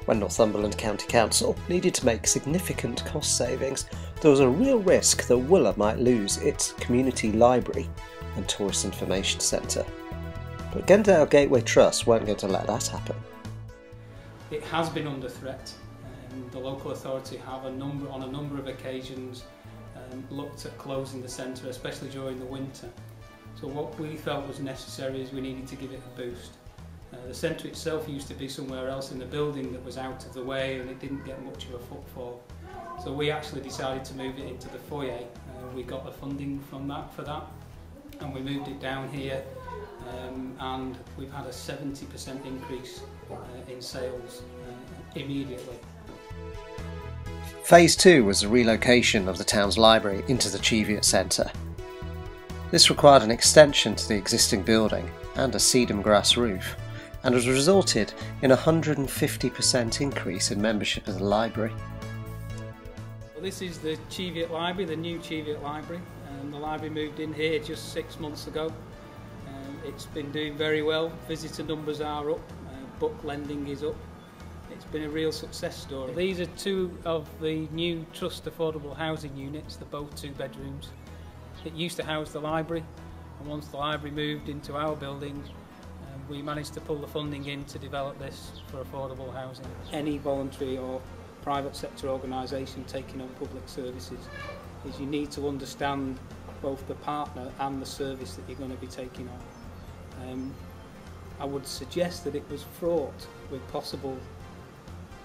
When Northumberland County Council needed to make significant cost savings, there was a real risk that Wooler might lose its community library and tourist information centre. But Glendale Gateway Trust weren't going to let that happen. It has been under threat. The local authority have on a number of occasions looked at closing the centre, especially during the winter. So what we felt was necessary is we needed to give it a boost. The centre itself used to be somewhere else in the building that was out of the way, and it didn't get much of a footfall. So we actually decided to move it into the foyer. We got the funding from that for that, and we moved it down here, and we've had a 70% increase in sales immediately. Phase 2 was the relocation of the town's library into the Cheviot Centre. This required an extension to the existing building and a sedum grass roof, and has resulted in a 150% increase in membership of the library. Well, this is the Cheviot Library, the new Cheviot Library, and the library moved in here just 6 months ago. It's been doing very well, visitor numbers are up, book lending is up. It's been a real success story. These are two of the new Trust affordable housing units, they're both 2 bedrooms. It used to house the library, and once the library moved into our building, we managed to pull the funding in to develop this for affordable housing. Any voluntary or private sector organisation taking on public services is you need to understand both the partner and the service that you're going to be taking on. I would suggest that it was fraught with possible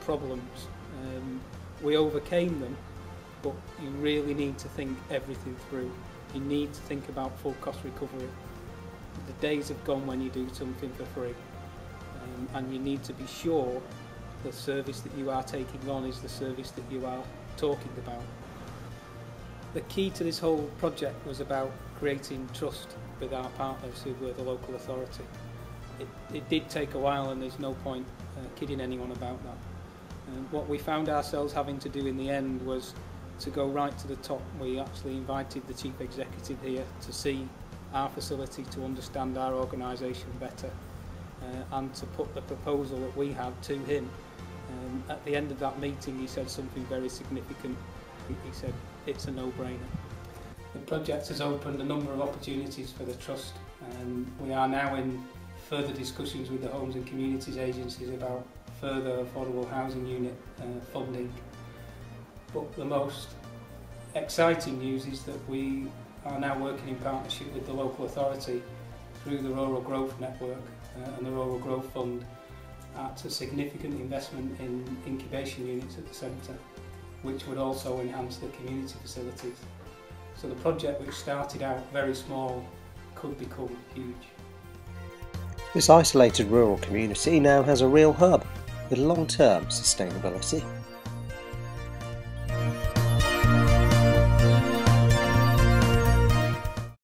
problems. We overcame them, but you really need to think everything through. You need to think about full cost recovery. The days have gone when you do something for free, and you need to be sure the service that you are taking on is the service that you are talking about. The key to this whole project was about creating trust with our partners who were the local authority. It did take a while, and there's no point kidding anyone about that. What we found ourselves having to do in the end was to go right to the top. We actually invited the Chief Executive here to see our facility, to understand our organisation better, and to put the proposal that we had to him. At the end of that meeting he said something very significant. He said it's a no-brainer. The project has opened a number of opportunities for the Trust, and we are now in further discussions with the Homes and Communities agencies about further affordable housing unit funding. But the most exciting news is that we are now working in partnership with the local authority through the Rural Growth Network and the Rural Growth Fund at a significant investment in incubation units at the centre, which would also enhance the community facilities. So the project, which started out very small, could become huge. This isolated rural community now has a real hub with long-term sustainability.